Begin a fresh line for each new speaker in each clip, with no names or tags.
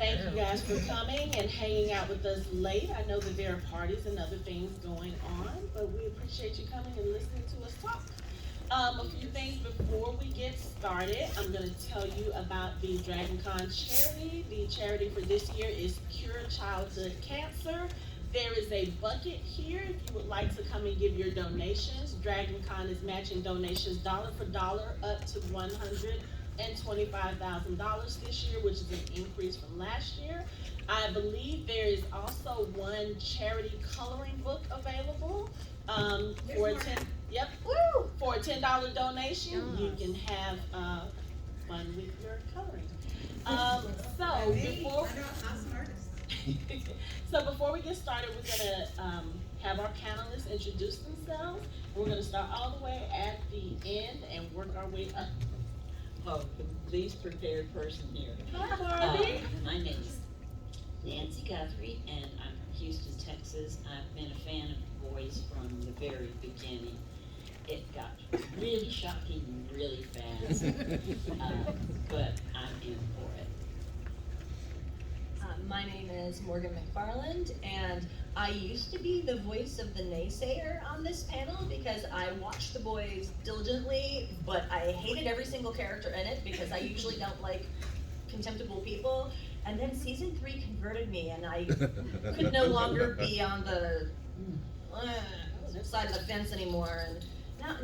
Thank you guys for coming and hanging out with us late. I know that there are parties and other things going on, but we appreciate you coming and listening to us talk. A few things before we get started. I'm going to tell you about the DragonCon charity. The charity for this year is Cure Childhood Cancer. There is a bucket here if you would like to come and give your donations. DragonCon is matching donations dollar for dollar up to $125,000 this year, which is an increase from last year. I believe there is also one charity coloring book available for a for a $10 donation. You can have fun with your coloring. So before so before we get started, we're gonna have our panelists introduce themselves. We're gonna start all the way at the end and work our way up.
Oh, the least prepared person here.
Hi, Barbie.
My name is Nancy Guthrie, and I'm from Houston, Texas. I've been a fan of The Boys from the very beginning. It got really shocking really fast, but I'm in for it.
My name is Morgan McFarland, and I used to be the voice of the naysayer on this panel because I watched The Boys diligently, but I hated every single character in it because I usually don't like contemptible people. And then season 3 converted me, and I could no longer be on the side of the fence anymore. And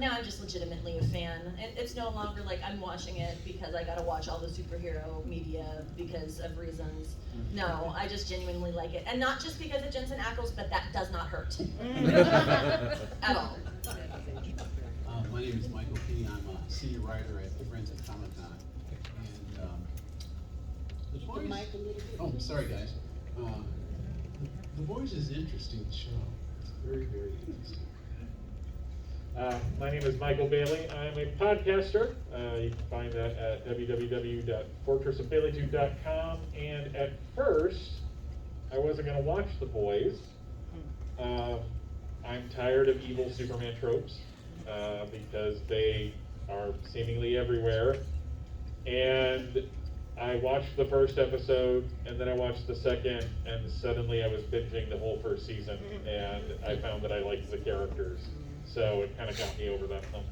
now I'm just legitimately a fan. It's no longer like I'm watching it because I gotta watch all the superhero media because of reasons. No, I just genuinely like it. And not just because of Jensen Ackles, but that does not hurt. At all.
My name is Michael P. I'm a senior writer at the Friends of Comic-Con. And The Boys... Oh, sorry guys. The Boys is an interesting show. It's very, very interesting.
My name is Michael Bailey. I'm a podcaster. You can find that at www.fortressofbaileytude.com. And at first, I wasn't going to watch The Boys. I'm tired of evil Superman tropes because they are seemingly everywhere. And I watched the first episode, and then I watched the second, and suddenly I was binging the whole first season, and I found that I liked the characters. So it kind of got me over that hump.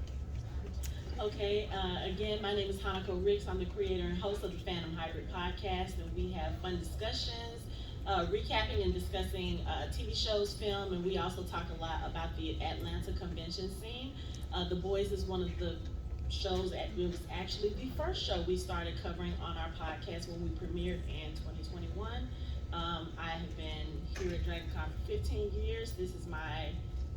Okay, again, my name is Hanako Riggs. I'm the creator and host of the Phantom Hybrid podcast, and we have fun discussions, recapping and discussing TV shows, film, and we also talk a lot about the Atlanta convention scene. The Boys is one of the shows, it was actually the first show we started covering on our podcast when we premiered in 2021. I have been here at DragonCon for 15 years. This is my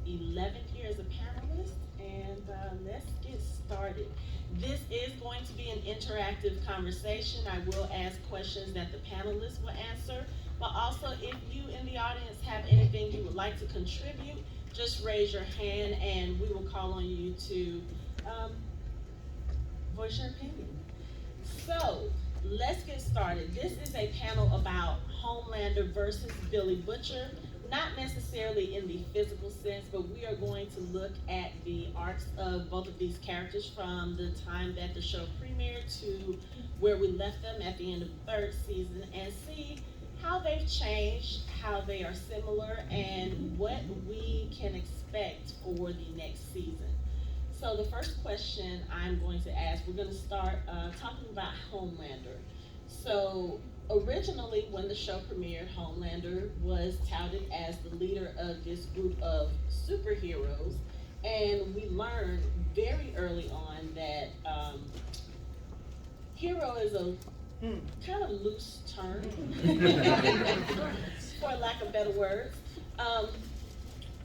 11th year as a panelist, and let's get started. This is going to be an interactive conversation. I will ask questions that the panelists will answer, but also if you in the audience have anything you would like to contribute, just raise your hand and we will call on you to voice your opinion. So let's get started. This is a panel about Homelander versus BillyButcher. Not necessarily in the physical sense, but we are going to look at the arcs of both of these characters from the time that the show premiered to where we left them at the end of the 3rd season and see how they've changed, how they are similar, and what we can expect for the next season. So the first question I'm going to ask, we're going to start talking about Homelander. So originally, when the show premiered, Homelander was touted as the leader of this group of superheroes, and we learned very early on that hero is a kind of loose term, for lack of better words.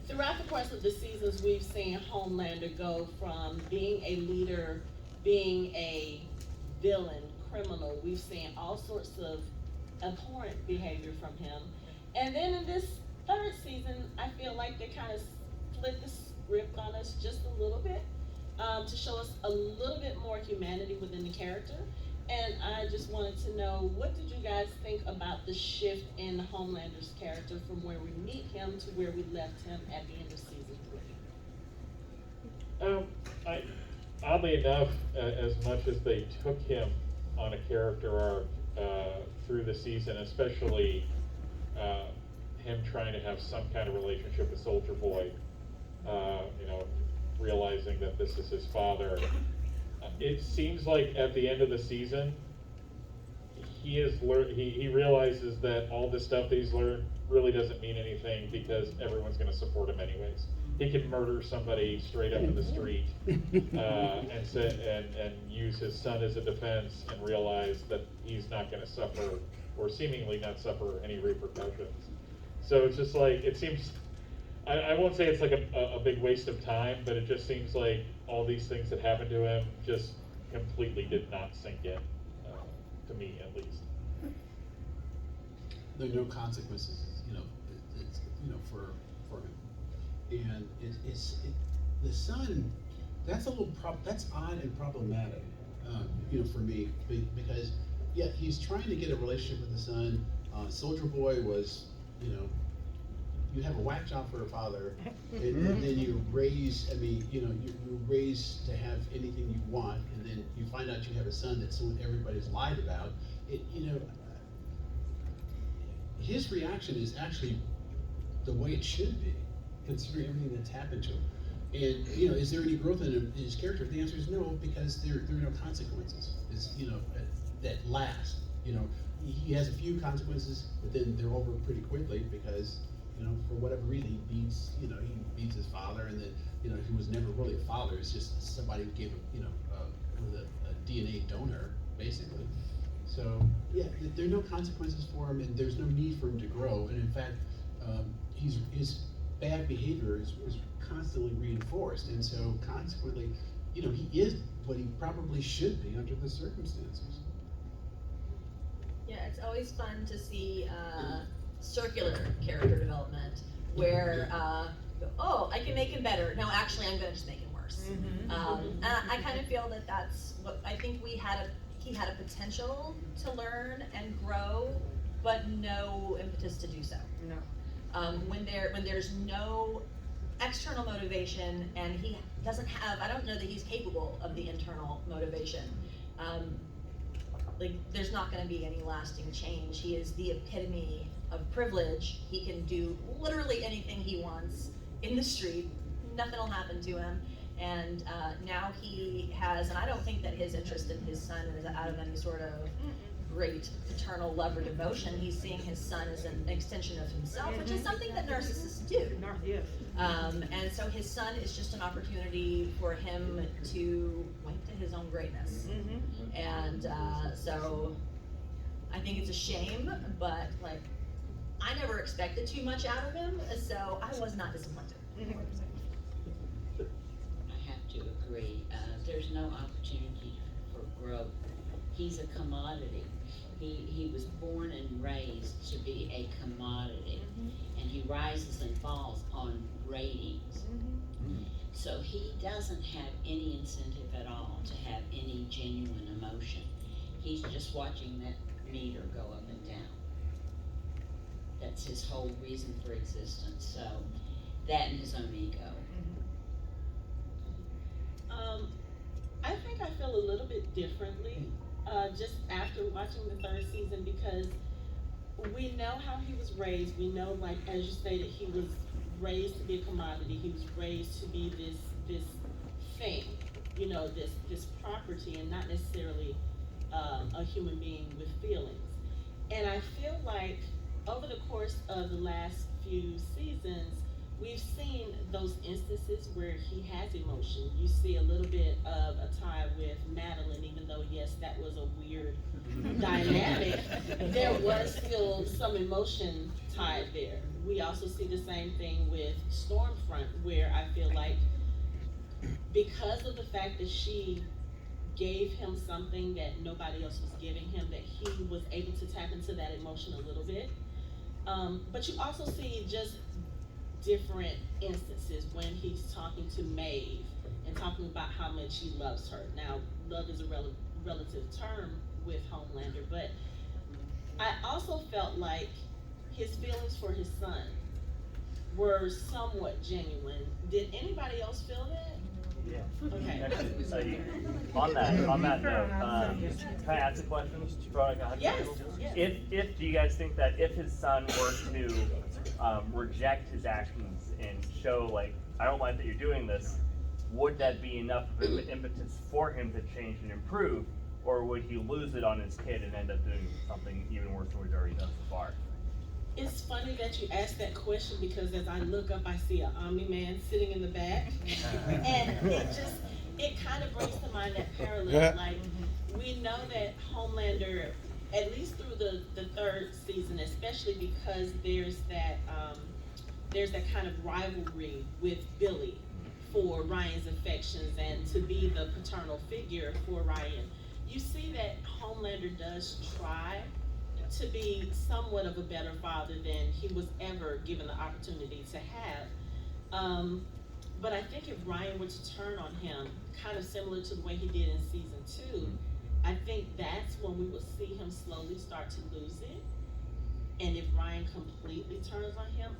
Throughout the course of the seasons, we've seen Homelander go from being a leader, being a villain, criminal. We've seen all sorts of abhorrent behavior from him. And then in this 3rd season, I feel like they kind of flipped the script on us just a little bit to show us a little bit more humanity within the character. And I just wanted to know, what did you guys think about the shift in Homelander's character from where we meet him to where we left him at the end of season 3?
Oddly enough, as much as they took him on a character arc through through the season, especially him trying to have some kind of relationship with Soldier Boy, you know, realizing that this is his father. It seems like at the end of the season, he realizes that all this stuff that he's learned really doesn't mean anything because everyone's going to support him anyways. He can murder somebody straight up in the street and use his son as a defense and realize that he's not going to suffer, or seemingly not suffer, any repercussions. So it's just like, it seems, I won't say it's like a big waste of time, but it just seems like all these things that happened to him just completely did not sink in, to me at least.
There are no consequences, it's, for him. And the son, that's that's odd and problematic, for me, because, yeah, he's trying to get a relationship with the son. Soldier Boy was, you have a whack job for a father, and then you're raised, you're raised to have anything you want, and then you find out you have a son that someone everybody's lied about. His reaction is actually the way it should be, considering everything that's happened to him. And, is there any growth in his character? The answer is no, because there are no consequences. It's, that last. He has a few consequences, but then they're over pretty quickly because, for whatever reason, he beats his father, and then, he was never really a father. It's just somebody who gave him, was a DNA donor, basically. So, yeah, there are no consequences for him, and there's no need for him to grow. And in fact, his bad behavior is constantly reinforced, and so consequently, he is what he probably should be under the circumstances.
Yeah, it's always fun to see circular character development where, oh, I can make him better. No, actually, I'm going to just make him worse. And I kind of feel that that's what I think he had a potential to learn and grow, but no impetus to do so.
No.
When there's no external motivation, and he doesn't have, I don't know that he's capable of the internal motivation. There's not going to be any lasting change. He is the epitome of privilege. He can do literally anything he wants in the street. Nothing will happen to him. And now he has, and I don't think that his interest in his son is out of any sort of great paternal love or devotion. He's seeing his son as an extension of himself, which is something that narcissists do. And so his son is just an opportunity for him to point to his own greatness. And so I think it's a shame, but I never expected too much out of him, so I was not disappointed.
I have to agree. There's no opportunity for growth. He's a commodity. He was born and raised to be a commodity, and he rises and falls on ratings. So he doesn't have any incentive at all to have any genuine emotion. He's just watching that meter go up and down. That's his whole reason for existence. So that and his own ego.
I think I feel a little bit differently just after watching the third season, because we know how he was raised. We know, as you stated, he was raised to be a commodity. He was raised to be this thing, this property, and not necessarily a human being with feelings. And I feel like over the course of the last few seasons, we've seen those instances where he has emotion. You see a little bit of a tie with Madeline, even though, yes, that was a weird dynamic. There was still some emotion tied there. We also see the same thing with Stormfront, where I feel like because of the fact that she gave him something that nobody else was giving him, that he was able to tap into that emotion a little bit. But you also see just different instances when he's talking to Maeve and talking about how much he loves her. Now, love is a relative term with Homelander, but I also felt like his feelings for his son were somewhat genuine. Did anybody else feel that? Okay.
Actually, on that note, can I ask a question?
Yes.
If do you guys think that if his son were to reject his actions and show like, I don't like that you're doing this, would that be enough of an impetus for him to change and improve, or would he lose it on his kid and end up doing something even worse than what he's already done so far?
It's funny that you asked that question because as I look up, I see an Omni-Man sitting in the back. And it kind of brings to mind that parallel. Like, we know that Homelander, at least through the third season, especially because there's that kind of rivalry with Billy for Ryan's affections and to be the paternal figure for Ryan. You see that Homelander does try to be somewhat of a better father than he was ever given the opportunity to have. But I think if Ryan were to turn on him, kind of similar to the way he did in season 2, I think that's when we will see him slowly start to lose it. And if Ryan completely turns on him,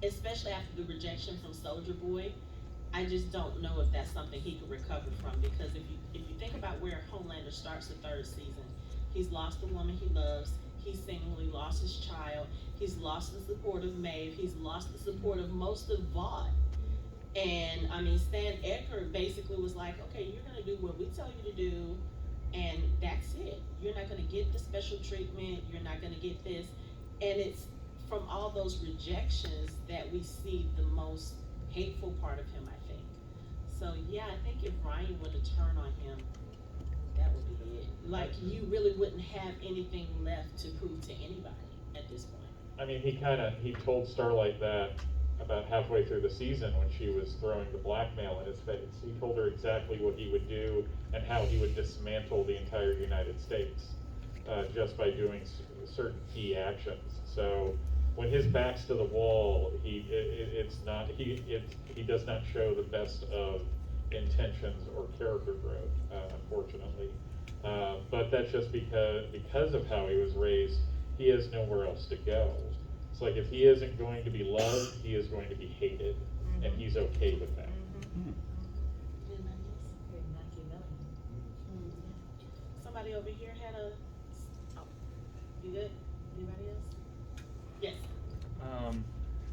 especially after the rejection from Soldier Boy, I just don't know if that's something he could recover from, because if you think about where Homelander starts the third season, he's lost the woman he loves, he's seemingly lost his child, he's lost the support of Maeve, he's lost the support of most of Vought. And I mean, Stan Edgar basically was like, okay, you're gonna do what we tell you to do, and that's it. You're not gonna get the special treatment, you're not gonna get this. And it's from all those rejections that we see the most hateful part of him, I think. So yeah, I think if Ryan were to turn on him, that would be it. Like, you really wouldn't have anything left to prove to anybody at this point.
I mean, he told Starlight that about halfway through the season when she was throwing the blackmail in his face. He told her exactly what he would do and how he would dismantle the entire United States just by doing certain key actions. So when his back's to the wall, he does not show the best of intentions or character growth, unfortunately. But that's just because of how he was raised, he has nowhere else to go. It's like if he isn't going to be loved, he is going to be hated, and he's okay with that.
Somebody over here had a. Oh, you good? Anybody else? Yes.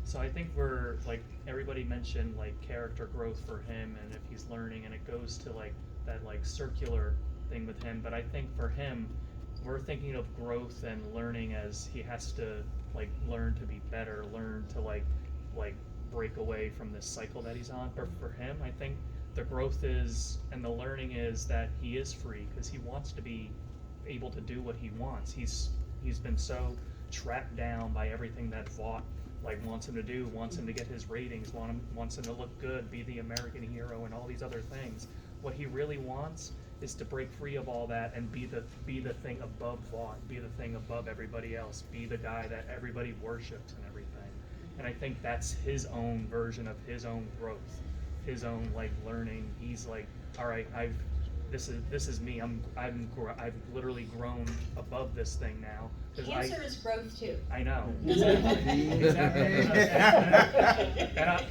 So I think we're, like, everybody mentioned, like, character growth for him and if he's learning, and it goes to, like, that, like, circular thing with him. But I think for him, we're thinking of growth and learning as he has to, like, learn to be better, learn to, like break away from this cycle that he's on. But for him, I think the growth is, and the learning is that he is free because he wants to be able to do what he wants. He's been so trapped down by everything that Vought wants him to do, wants him to get his ratings, wants him to look good, be the American hero, and all these other things. What he really wants is to break free of all that and be the thing above Vought, be the thing above everybody else, be the guy that everybody worships and everything. And I think that's his own version of his own growth, his own learning. He's like, all right, this is me. I've literally grown above this thing now.
Cancer is growth too.
I know.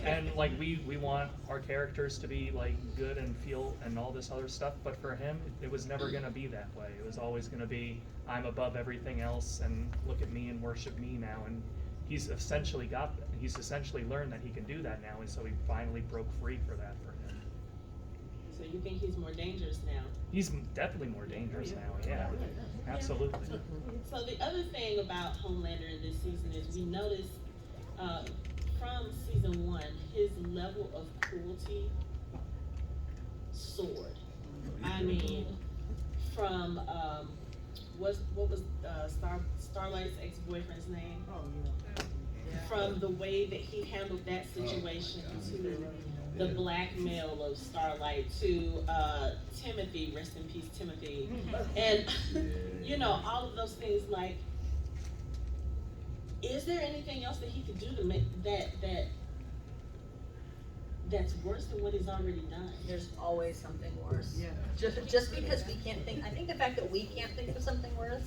And we want our characters to be good and feel and all this other stuff, but for him, it was never gonna be that way. It was always gonna be, I'm above everything else and look at me and worship me now. And he's essentially learned that he can do that now, and so he finally broke free for that for him.
So you think he's more dangerous now?
He's definitely more dangerous now, yeah. Absolutely.
So the other thing about Homelander in this season is we notice from season 1, his level of cruelty soared. I mean, from what was Starlight's ex-boyfriend's name? From the way that he handled that situation to the blackmail of Starlight to Timothy, rest in peace, Timothy, and all of those things. Is there anything else that he could do to make that that's worse than what he's already done.
There's always something worse.
Yeah.
Just because we can't think, I think the fact that we can't think of something worse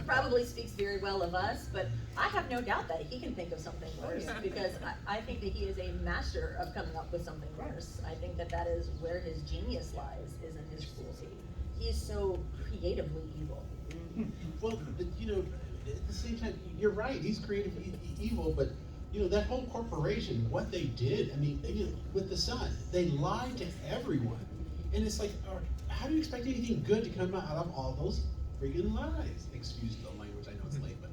probably speaks very well of us, but I have no doubt that he can think of something worse, because I think that he is a master of coming up with something worse. I think that that is where his genius lies, is in his cruelty. He is so creatively evil.
Well, you know, at the same time, you're right, he's creatively evil, but you know, that whole corporation, what they did, I mean, you know, with the Sun, they lied to everyone. And it's like, how do you expect anything good to come out of all those friggin' lies? Excuse the language, I know it's late, but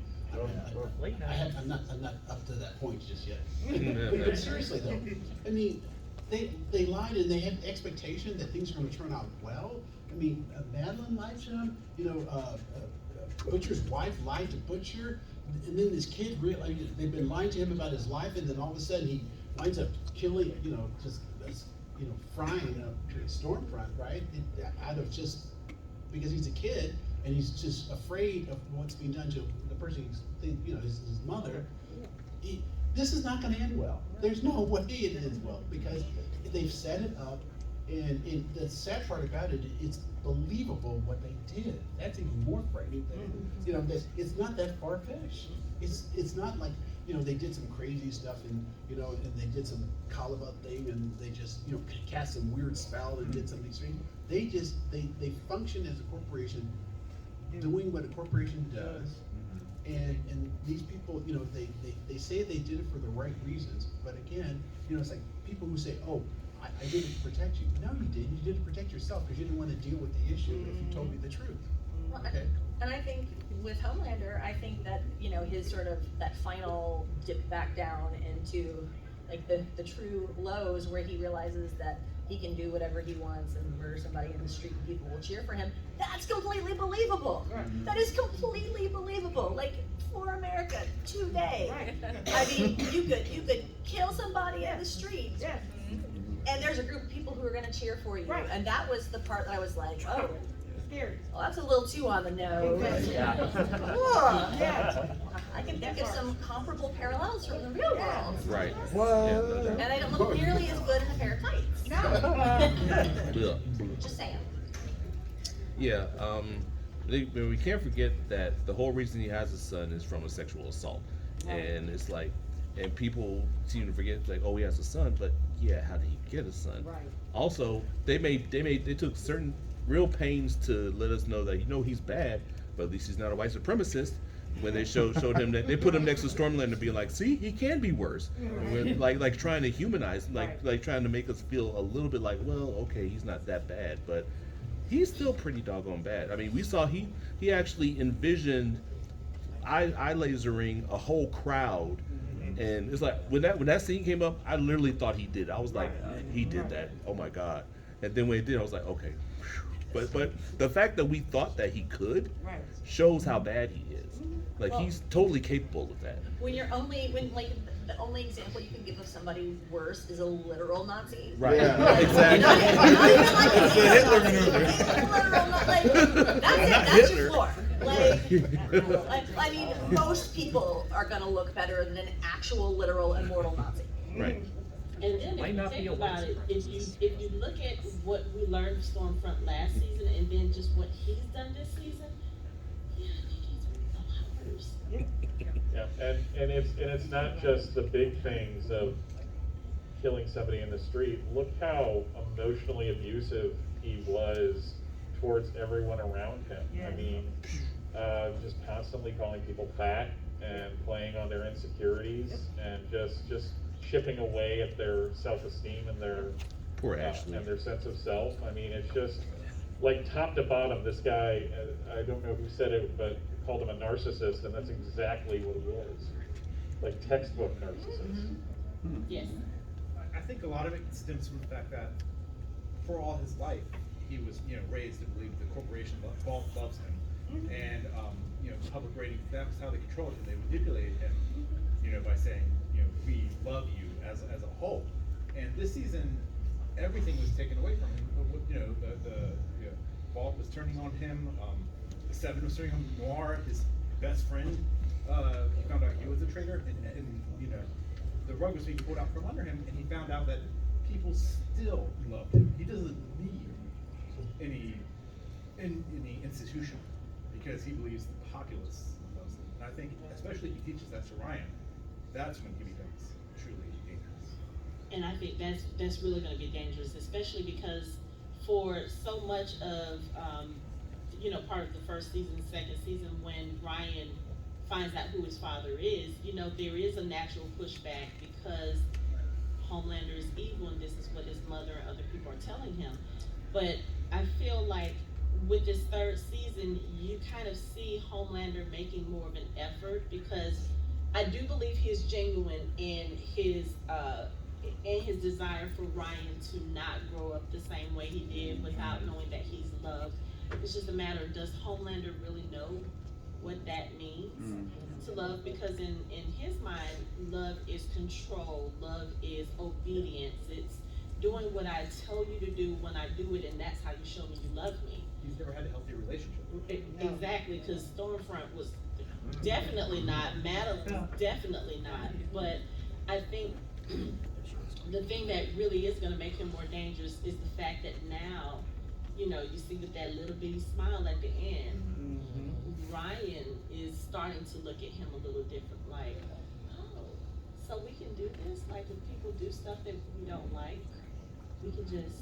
I'm not up to that point just yet. But seriously though, I mean, they lied and they had expectation that things are gonna turn out well. I mean, Madeline lied to him, you know, Butcher's wife lied to Butcher. And then this kid, they've been lying to him about his life, and then all of a sudden he winds up killing, you know, just, you know, frying a Stormfront, right? Out of just, because he's a kid, and he's just afraid of what's being done to the person, you know, his mother. This is not gonna end well. There's no way it ends well, because they've set it up, and the sad part about it, it's believable what they did. That's even more frightening than, you know, it's not that far-fetched. It's not like, you know, they did some crazy stuff and, you know, and they did some Kalabut thing and they just, you know, cast some weird spell and did something strange. They function as a corporation, doing what a corporation does. And these people, you know, they say they did it for the right reasons, but again, you know, it's like people who say, oh, I did it to protect you. No, you didn't. You did it to protect yourself because you didn't want to deal with the issue if you told me the truth.
Well,
Okay.
And I think with Homelander, I think that, you know, his sort of, that final dip back down into like the true lows where he realizes that he can do whatever he wants and murder somebody in the street and people will cheer for him. That's completely believable. That is completely believable. Like, for America today. I mean, you could kill somebody in the street. And there's a group of people who are gonna cheer for you.
Right.
And that was the part that I was like, oh,
Scary.
well, that's a little too on the nose.
Yeah.
Ugh.
Yeah.
I can think of some comparable parallels from the real world.
Right.
And they don't look nearly as good in a pair of tights.
Yeah.
Just saying.
Yeah. We can't forget that the whole reason he has a son is from a sexual assault, and it's like, and people seem to forget, like, oh, he has a son, but yeah, how did he get a son?
Right.
Also, they took certain real pains to let us know that, you know, he's bad, but at least he's not a white supremacist. When they showed him that, they put him next to Stormlander, being like, see, he can be worse. Like trying to humanize, like trying to make us feel a little bit like, well, okay, he's not that bad, but he's still pretty doggone bad. I mean, we saw he actually envisioned eye lasering a whole crowd, and it's like when that scene came up, I literally thought he did. I was like, he did that. Oh my god! And then when he did, I was like, okay. But the fact that we thought that he could shows how bad he is. Like,
Well,
he's totally capable of that.
When the only example you can give of somebody worse is a literal Nazi.
Right.
Yeah.
Exactly.
Not even like
It's a Hitler maneuver.
It's a literal like, that's it, that's your floor. Like, I mean, most people are gonna look better than an actual literal immortal Nazi.
Right.
And then
Might
if you
not be
think
a
about it,
white
if you look at what we learned of Stormfront last season and then just what he's done this season, yeah, I think he's a lot worse.
Yeah, and it's not just the big things of killing somebody in the street. Look how emotionally abusive he was towards everyone around him. I mean, just constantly calling people fat and playing on their insecurities and just chipping away at their self-esteem and their
Poor Ashley.
and their sense of self. I mean, it's just like top to bottom. This guy, I don't know who said it, but called him a narcissist, and that's exactly what he is. Like textbook narcissist.
Yes.
I think a lot of it stems from the fact that for all his life, he was, raised to believe the corporation loves him, and public rating, that was how they controlled him. They manipulated him, by saying, we love you as a whole. And this season, everything was taken away from him. The Vault was turning on him. The Seven was turning on Noir, his best friend. He found out he was a traitor, and the rug was being pulled out from under him, and he found out that people still loved him. He doesn't need any institution because he believes the populace loves him. And I think, especially if he teaches that to Ryan, that's when he becomes truly dangerous.
And I think that's really going to be dangerous, especially because for so much of part of the first season, second season, when Ryan finds out who his father is, there is a natural pushback because Homelander is evil and this is what his mother and other people are telling him. But I feel like with this third season, you kind of see Homelander making more of an effort because I do believe he's genuine in his desire for Ryan to not grow up the same way he did without knowing that he's loved. It's just a matter of, does Homelander really know what that means to love? Because in his mind, love is control, love is obedience. It's doing what I tell you to do when I do it, and that's how you show me you love me.
He's never had a healthy relationship.
Exactly, because Stormfront was definitely not, Madeline was definitely not. But I think the thing that really is going to make him more dangerous is the fact that now, you see with that little bitty smile at the end, Ryan is starting to look at him a little different, like, oh, so we can do this? Like, if people do stuff that we don't like, we can just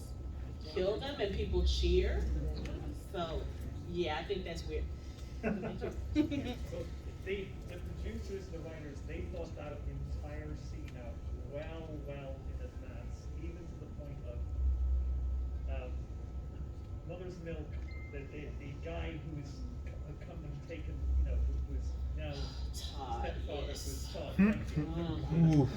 kill them and people cheer? So, yeah, I think that's weird.
So the producers, the writers, they thought that entire scene out well in advance, even to the point of Mother's Milk, the guy who's come and taken, who is now
Todd,
stepfather
yes.
was Todd. Thank you.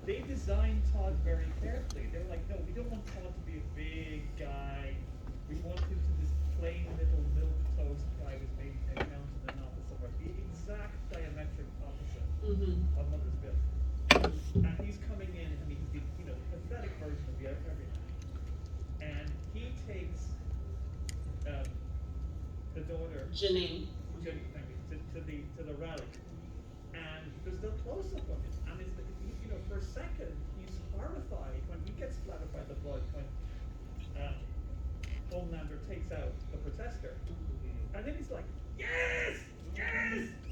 They designed Todd very carefully. They were like, no, we don't want Todd to be a big guy. We want him to this plain little milk toast guy who's maybe an accountant in an office somewhere. The exact diametric opposite of Mother's Milk. And he's coming in, and he's the pathetic version of the everyman. And he takes the daughter
Janine.
to the rally, and there's no close-up of it. And it's for a second he's horrified when he gets splattered by the blood when Homelander takes out the protester, and then he's like, yes,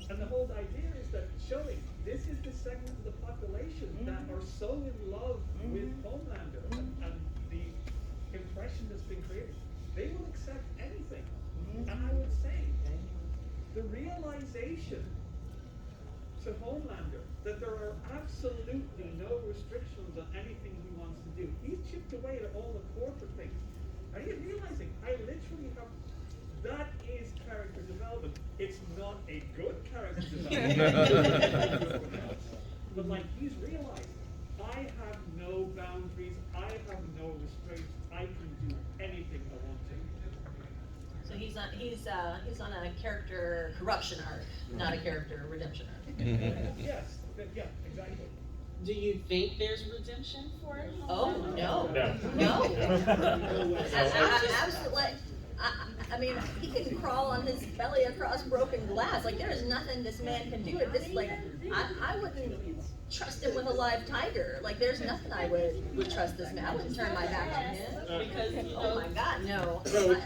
and the whole idea is that showing this is the segment of the population that are so in love with Homelander and the impression that's been created, they will accept anything. And I would say the realization to Homelander that there are absolutely no restrictions on anything he wants to do. He's chipped away at all the corporate things. And he's realizing, I literally have, that is character development. It's not a good character development. But like, he's realized, I have no boundaries, I have no restraints, I can do anything I want to.
So he's on a character corruption arc, not a character redemption arc.
Yes, yeah, exactly.
Do you think there's redemption for him?
Oh, no.
No.
Absolutely. I mean, he can crawl on his belly across broken glass. Like, there is nothing this man can do. I wouldn't trust him with a live tiger. Like, there's nothing I would trust this man. I wouldn't turn my back on him.
Because,
Oh my God, no.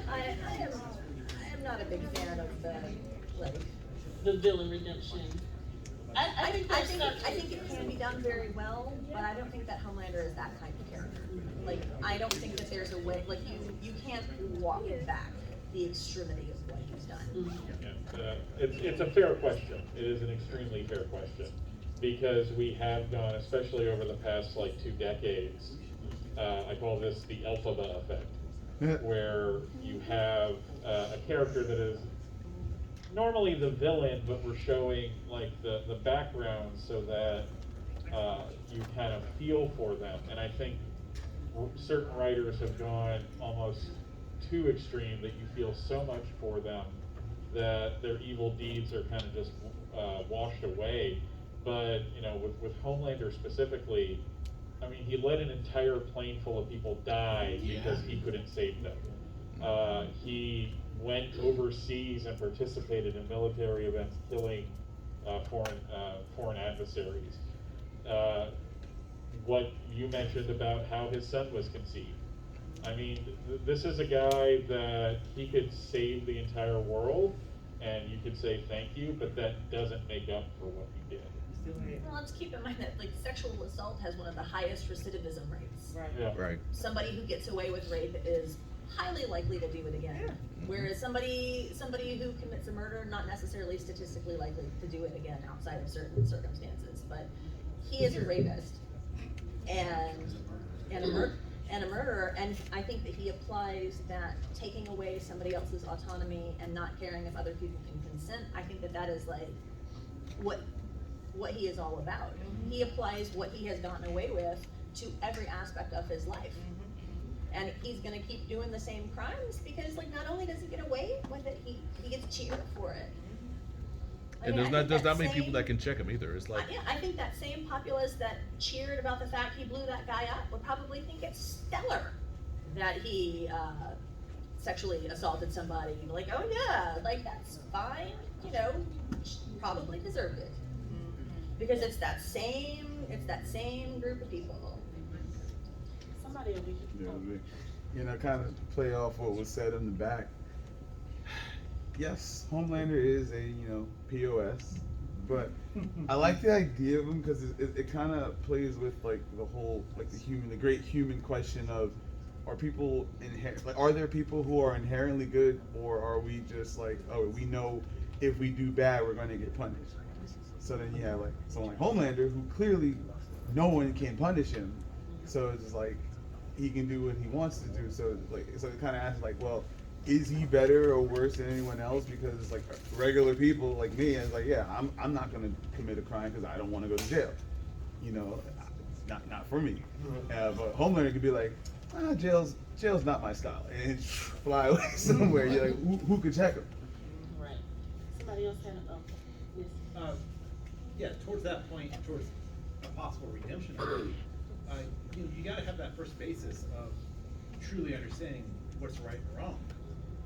I am not a big fan of
the villain redemption. I
think it can be done very well, but I don't think that Homelander is that kind of character. Like, I don't think that there's a way, like, you can't walk back the extremity of what he's done.
It's a fair question. It is an extremely fair question, because we have gone, especially over the past 2 decades, I call this the Elphaba effect, where you have a character that is normally the villain, but we're showing the background so that you kind of feel for them. And I think certain writers have gone almost too extreme that you feel so much for them that their evil deeds are kind of just washed away. But with Homelander specifically, I mean, he let an entire plane full of people die because he couldn't save them. He went overseas and participated in military events, killing foreign adversaries. what you mentioned about how his son was conceived. I mean, this is a guy that he could save the entire world, and you could say thank you, but that doesn't make up for what he did.
Well, let's keep in mind that like sexual assault has one of the highest recidivism rates.
Right.
Yeah.
Right.
Somebody who gets away with rape is highly likely to do it again. Whereas somebody who commits a murder, not necessarily statistically likely to do it again outside of certain circumstances. But he is a rapist and a murderer, and I think that he applies that taking away somebody else's autonomy and not caring if other people can consent. I think that is like what he is all about. He applies what he has gotten away with to every aspect of his life. And he's gonna keep doing the same crimes because like not only does he get away with it, he gets cheered for it.
And there's not many people that can check him either. It's like,
yeah, I think that same populace that cheered about the fact he blew that guy up would probably think it's stellar that he sexually assaulted somebody. Like, oh yeah, like that's fine, you know, probably deserved it. Because it's that same group of people.
Somebody over here.
You know, kind of play off what was said in the back. Yes, Homelander is a, you know, POS, but I like the idea of him because it kind of plays with like the whole, like the great human question of, are people are there people who are inherently good, or are we just like, oh, we know if we do bad we're going to get punished. So then you have like someone like Homelander who clearly no one can punish him, so it's just like he can do what he wants to do. So it kind of asks like, well, is he better or worse than anyone else? Because like regular people like me, it's like, yeah, I'm not gonna commit a crime because I don't want to go to jail. You know, not for me. But Homelander could be like, jail's not my style, and fly away somewhere. You're like, who could check him?
Right. Somebody else had a yes.
Yeah, towards that point, towards a possible redemption, you got to have that first basis of truly understanding what's right and wrong,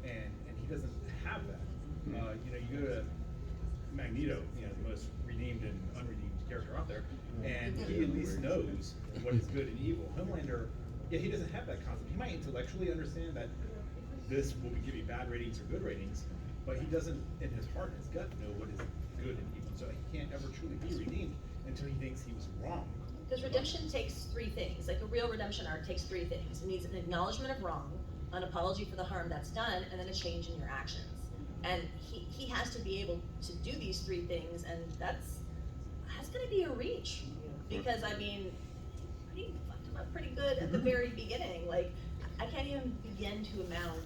and he doesn't have that. You know, you go to Magneto, you know, the most redeemed and unredeemed character out there, and he at least knows what is good and evil. Homelander, yeah, he doesn't have that concept. He might intellectually understand that this will give you bad ratings or good ratings, but he doesn't, in his heart and his gut, know what is good and evil. So he can't ever truly be redeemed until he thinks he was wrong.
Because redemption takes three things. Like a real redemption arc takes three things. It needs an acknowledgement of wrong, an apology for the harm that's done, and then a change in your actions. And he has to be able to do these three things, and that's gonna be a reach. Because I mean, he fucked him up pretty good at the very beginning. Like, I can't even begin to imagine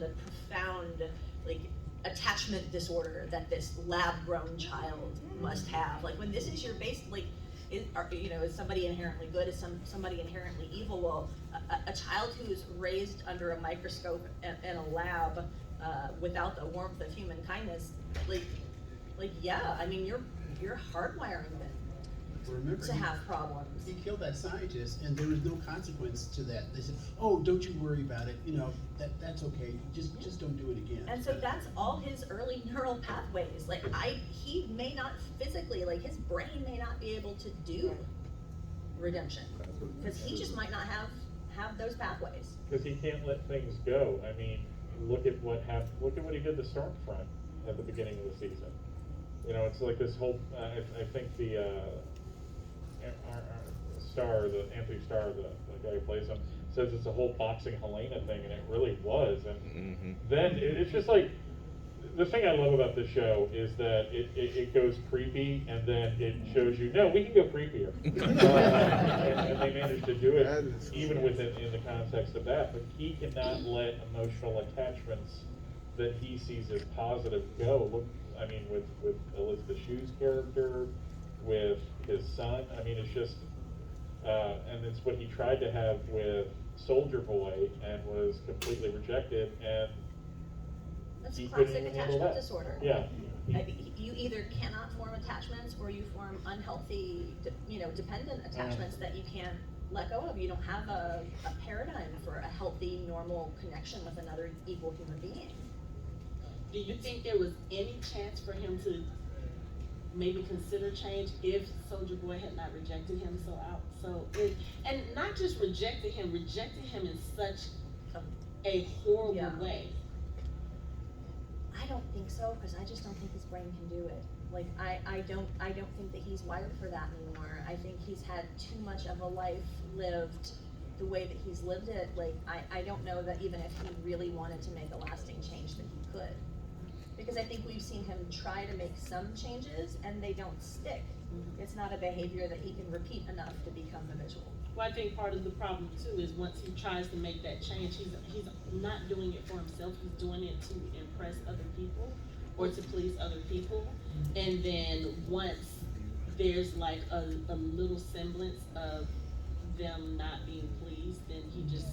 the profound, like, attachment disorder that this lab-grown child must have. Like, when this is your base, like, is somebody inherently good? Is somebody inherently evil? Well, a child who's raised under a microscope in a lab without the warmth of human kindness, yeah, I mean, you're hardwiring them
Remember,
to have problems.
he killed that scientist, and there was no consequence to that. They said, "Oh, don't you worry about it. You know, that's okay. Just don't do it again."
And so that's all his early neural pathways. Like he may not physically, like his brain may not be able to do redemption because he just might not have those pathways.
Because he can't let things go. I mean, look at what happened. Look at what he did to Stormfront at the beginning of the season. You know, it's like this whole. I think the Anthony Starr, the guy who plays him, says it's a whole boxing Helena thing, and it really was. And then it's just like, the thing I love about this show is that it goes creepy, and then it shows you, no, we can go creepier. And they managed to do it even in the context of that. But he cannot let emotional attachments that he sees as positive go. Look, I mean, with Elizabeth Shue's character, with his son, I mean, it's just, and it's what he tried to have with Soldier Boy and was completely rejected, and
That's
he
classic
couldn't even handle
attachment
that.
disorder.
Yeah.
You either cannot form attachments or you form unhealthy, dependent attachments that you can't let go of. You don't have a paradigm for a healthy, normal connection with another equal human being.
Do you think there was any chance for him to maybe consider change if Soldier Boy had not rejected him and not just rejected him in such a horrible
Yeah.
way.
I don't think so, because I just don't think his brain can do it. Like, I don't think that he's wired for that anymore. I think he's had too much of a life lived the way that he's lived it. Like, I don't know that even if he really wanted to make a lasting change that he could. Because I think we've seen him try to make some changes and they don't stick. It's not a behavior that he can repeat enough to become habitual.
Well, I think part of the problem too is once he tries to make that change, he's not doing it for himself. He's doing it to impress other people or to please other people. And then once there's like a little semblance of them not being pleased, then he just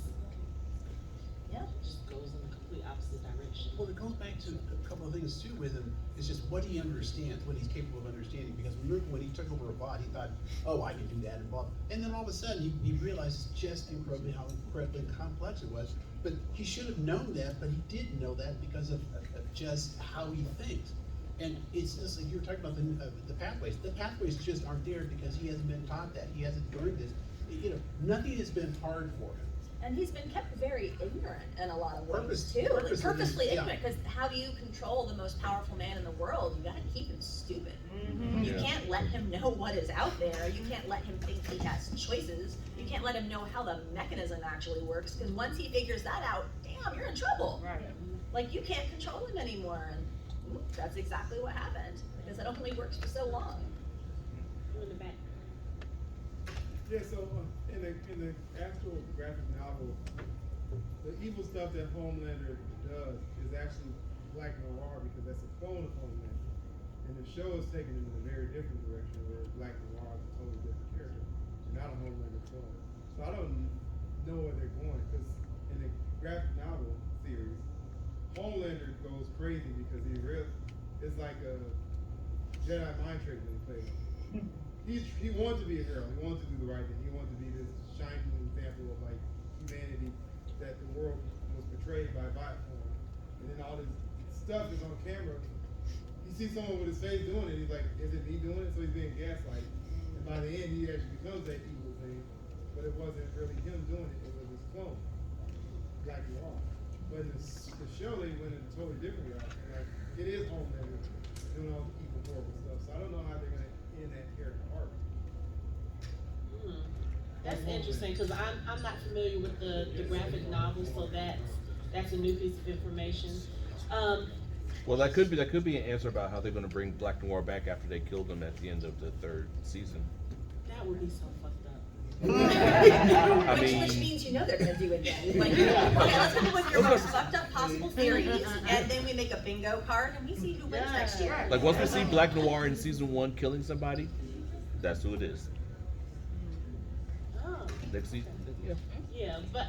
goes in the complete opposite direction.
Well, it goes back to a couple of things too with him. It's just what he understands, what he's capable of understanding. Because remember when he took over a bot, he thought, oh, I can do that and blah. And then all of a sudden he realized just how incredibly complex it was. But he should have known that, but he didn't know that because of just how he thinks. And it's just like you were talking about the pathways. The pathways just aren't there because he hasn't been taught that. He hasn't learned this. You know, nothing has been hard for him.
And he's been kept very ignorant in a lot of ways too.
Purposely, yeah.
Ignorant, because how do you control the most powerful man in the world? You gotta keep him stupid. You can't let him know what is out there. You can't let him think he has choices. You can't let him know how the mechanism actually works, because once he figures that out, damn, you're in trouble.
Right.
Like, you can't control him anymore. And that's exactly what happened, because it only works for so long.
You in the back.
Yeah, so in the actual graphic novel, the evil stuff that Homelander does is actually Black Noir, because that's a clone of Homelander. And the show is taken in a very different direction, where Black Noir is a totally different character, not a Homelander clone. So I don't know where they're going, because in the graphic novel series, Homelander goes crazy because it's like a Jedi mind trick that he plays. He wants to be a hero. He wants to do the right thing. He wants to be this shining example of like humanity that the world was portrayed by form. And then all this stuff is on camera. He sees someone with his face doing it. He's like, "Is it me doing it?" So he's being gaslighted. And by the end, he actually becomes that evil thing. But it wasn't really him doing it. It was his clone, Black Noir. But in the show, they went in a totally different route. And like, it is Homelander doing all the evil, horrible stuff. So I don't know how they're gonna end that character arc.
That's interesting, because I'm not familiar with the graphic novel, so that's a new piece of information.
Well, that could be an answer about how they're going to bring Black Noir back after they killed him at the end of the 3rd season.
That would be so fucked up.
Which means you know they're gonna do it again. Like, okay, let's come up with your most fucked up possible theories, and then we make a bingo card and we see who wins next year.
Like once we see Black Noir in season 1 killing somebody, that's who it is.
Oh.
Next season, yeah.
Yeah, but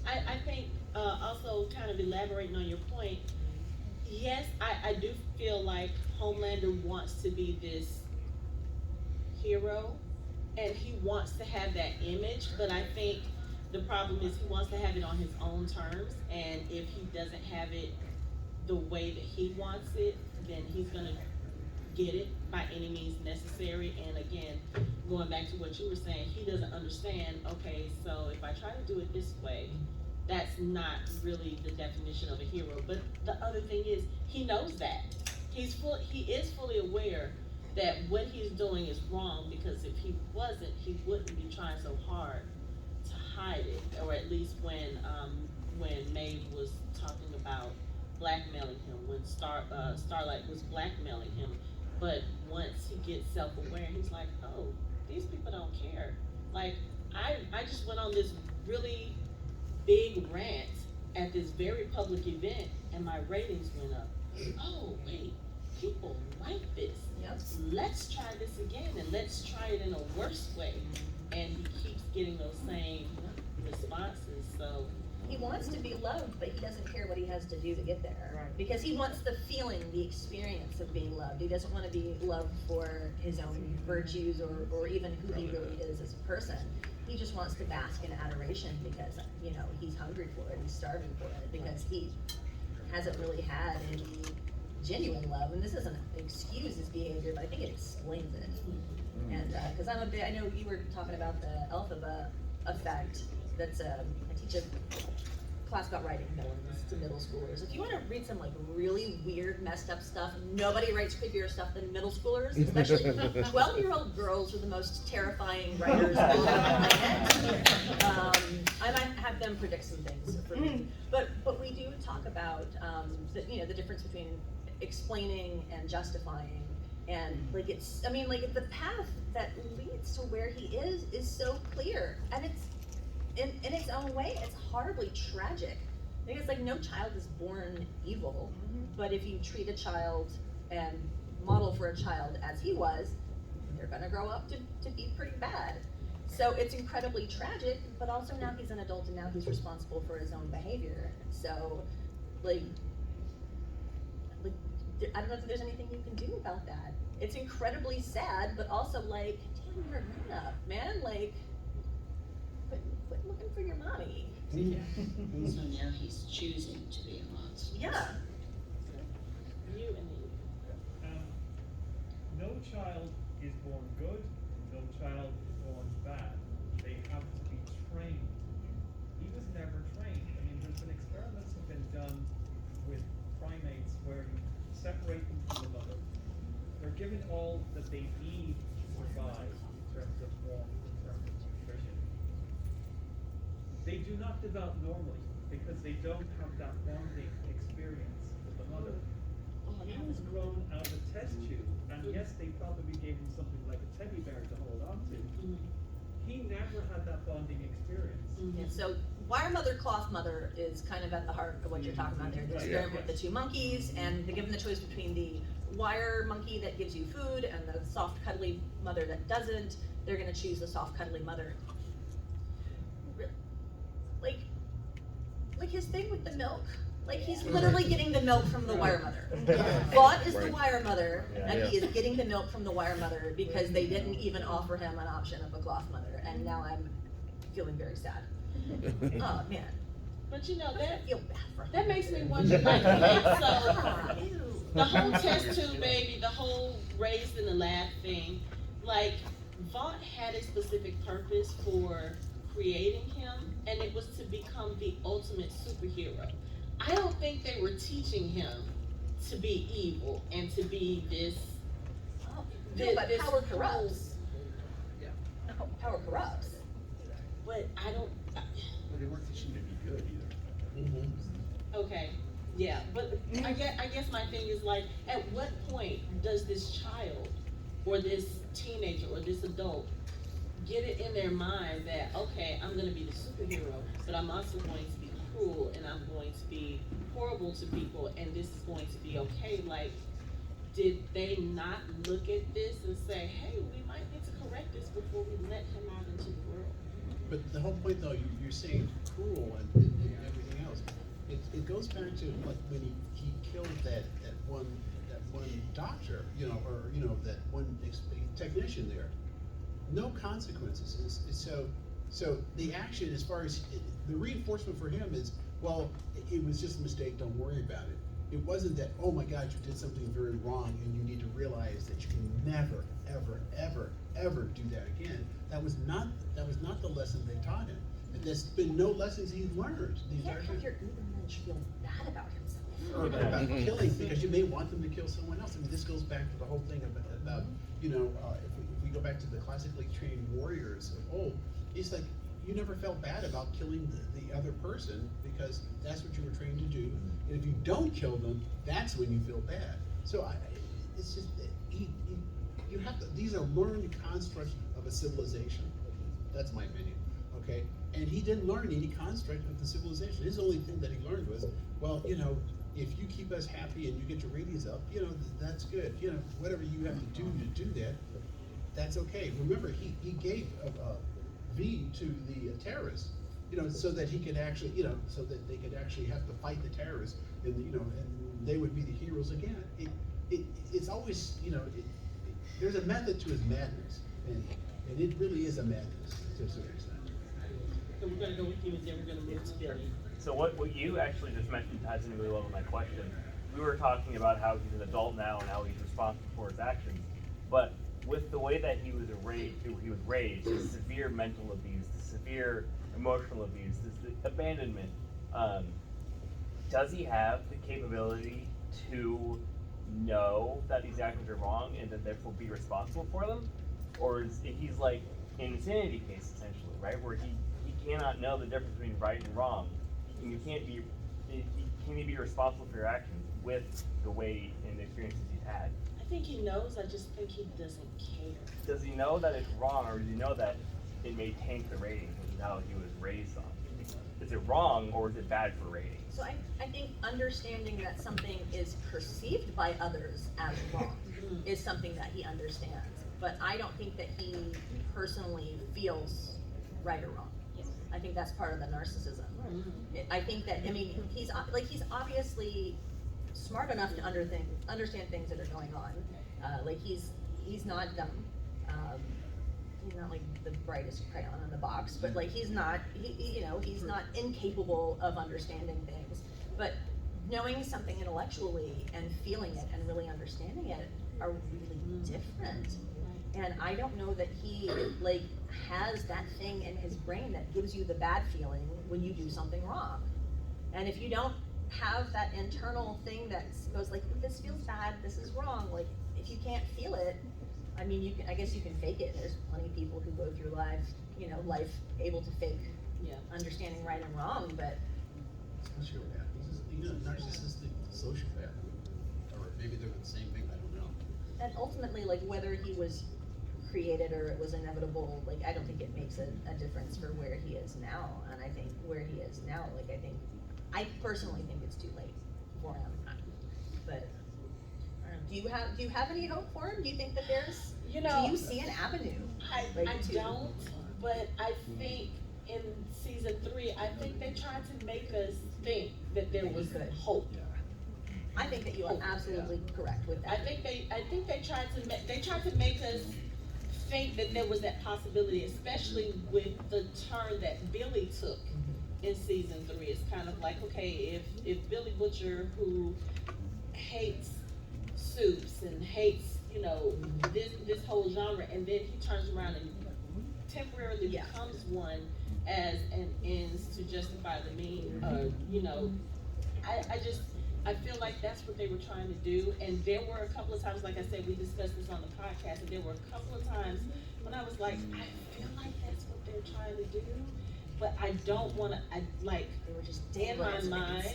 I think also kind of elaborating on your point, yes, I do feel like Homelander wants to be this hero, and he wants to have that image, but I think the problem is he wants to have it on his own terms, and if he doesn't have it the way that he wants it, then he's gonna get it by any means necessary. And again, going back to what you were saying, he doesn't understand, okay, so if I try to do it this way, that's not really the definition of a hero. But the other thing is, he knows that. He is fully aware that what he's doing is wrong, because if he wasn't, he wouldn't be trying so hard to hide it. Or at least when Maeve was talking about blackmailing him, when Starlight was blackmailing him. But once he gets self-aware, he's like, oh, these people don't care. Like, I just went on this really big rant at this very public event, and my ratings went up. Oh, wait, people like this.
Yep.
Let's try this again, and let's try it in a worse way. And he keeps getting those same responses, so.
He wants to be loved, but he doesn't care what he has to do to get there.
Right.
Because he wants the feeling, the experience of being loved. He doesn't want to be loved for his own virtues or even who he really is as a person. He just wants to bask in adoration because, you know, he's hungry for it, he's starving for it, because he hasn't really had any genuine love. And this doesn't excuse his behavior, but I think it explains it. And, cause I know you were talking about the alphabet effect, that's, I teach a class about writing villains to middle schoolers. If you wanna read some like really weird, messed up stuff, nobody writes creepier stuff than middle schoolers, especially 12-year-old girls are the most terrifying writers on the planet. I might have them predict some things for me. But we do talk about, the difference between explaining and justifying. And like the path that leads to where he is so clear, and it's in its own way, it's horribly tragic. Because like no child is born evil, but if you treat a child and model for a child as he was, they're gonna grow up to be pretty bad. So it's incredibly tragic, but also now he's an adult and now he's responsible for his own behavior. So like I don't know if there's anything you can do about that. It's incredibly sad, but also like, damn, you're a grown up, man. Like, quit looking for your mommy.
So now he's choosing to be a monster.
Yeah.
You and me.
No child is born good, no child is born bad. They have to be trained. He was never trained. I mean, there's been experiments have been done with primates where you separate them from the mother. They're given all that they need to survive in terms of warmth, in terms of nutrition. They do not develop normally because they don't have that bonding experience with the mother. He was grown out of a test tube, and yes, they probably gave him something like a teddy bear to hold on to. He never had that bonding experience.
Yeah, so wire mother, cloth mother is kind of at the heart of what you're talking about there. The experiment with the two monkeys, and they're given the choice between the wire monkey that gives you food and the soft, cuddly mother that doesn't. They're gonna choose the soft, cuddly mother. Like his thing with the milk. Like he's literally getting the milk from the wire mother. Vought is the wire mother, and he is getting the milk from the wire mother because they didn't even offer him an option of a cloth mother. And now I'm feeling very sad. Oh man.
But you know
I feel bad for him.
that makes me wonder, like, okay, so the whole test tube baby, the whole raised in the lab thing, like Vought had a specific purpose for creating him, and it was to become the ultimate superhero. I don't think they were teaching him to be evil and to be this.
No, but
this
power corrupts.
Yeah.
Power corrupts.
But I don't.
But they weren't teaching him to be good either.
Okay, yeah, but I guess my thing is like, at what point does this child or this teenager or this adult get it in their mind that, okay, I'm gonna be the superhero, but I'm also going to be cruel and I'm going to be horrible to people and this is going to be okay? Like, did they not look at this and say, hey, we might need to correct this before we let him out into the world?
But the whole point, though, you're saying cruel and everything else. It goes back to like when he killed that one doctor, that one technician there. No consequences. So the action, as far as the reinforcement for him is, well, it was just a mistake. Don't worry about it. It wasn't that, oh my God, you did something very wrong and you need to realize that you can never, ever, ever, ever do that again. That was not the lesson they taught him. And there's been no lessons he's learned.
You can't have your Ubermensch feel bad about himself.
Or about killing, because you may want them to kill someone else. I mean, this goes back to the whole thing about if we go back to the classically trained warriors of old, it's like you never felt bad about killing the other person because that's what you were trained to do. And if you don't kill them, that's when you feel bad. So it's just you have to. These are learned constructs of a civilization. That's my opinion. Okay, and he didn't learn any construct of the civilization. His only thing that he learned was, well, if you keep us happy and you get your ratings up, that's good. Whatever you have to do that, that's okay. Remember, he gave V to the terrorists, so that he could actually, so that they could actually have to fight the terrorists, and and they would be the heroes again. It's always, there's a method to his madness, and it really is a madness to a certain extent.
So we're gonna go with you and then we're gonna move to Billy.
So what you actually just mentioned ties in really well with my question. We were talking about how he's an adult now and how he's responsible for his actions. But with the way that he was raised, the severe mental abuse, the severe emotional abuse, the abandonment, does he have the capability to know that these actions are wrong and then therefore be responsible for them? Or is he's like an insanity case essentially, right? Where he cannot know the difference between right and wrong. And you can't be, can he be responsible for your actions with the way and the experiences he's had?
I think he knows, I just think he doesn't care.
Does he know that it's wrong, or does he know that it may tank the ratings, which is how he was raised on? Is it wrong, or is it bad for ratings?
So I think understanding that something is perceived by others as wrong is something that he understands. But I don't think that he personally feels right or wrong. I think that's part of the narcissism. I think that, I mean, he's obviously smart enough to understand things that are going on. Like he's not dumb. He's not like the brightest crayon in the box, but like he's not incapable of understanding things. But knowing something intellectually and feeling it and really understanding it are really different. And I don't know that he like has that thing in his brain that gives you the bad feeling when you do something wrong. And if you don't have that internal thing that goes like, this feels bad, this is wrong, like if you can't feel it, I mean, I guess you can fake it. There's plenty of people who go through life able to fake understanding right and wrong, but
I'm not sure what happens. He's a narcissistic sociopath, or maybe they're the same thing. I don't know.
and ultimately, like whether he was created or it was inevitable, like I don't think it makes a difference for where he is now. And I think where he is now, like I personally think it's too late for him. But I don't know, do you have any hope for him? Do you think that there's, do you see an avenue?
I don't, but I think in season 3, I think they tried to make us think that there was hope.
I think that you are absolutely correct with that.
I think they tried to make us think that there was that possibility, especially with the turn that Billy took in season 3. It's kind of like, okay, if BillyButcher, who hates soups and hates, this whole genre, and then he turns around and temporarily becomes one as an ends to justify the mean, I feel like that's what they were trying to do. And there were a couple of times, like I said, we discussed this on the podcast, and there were a couple of times when I was like, I feel like that's what they're trying to do, but I don't want to, they were just in my mind.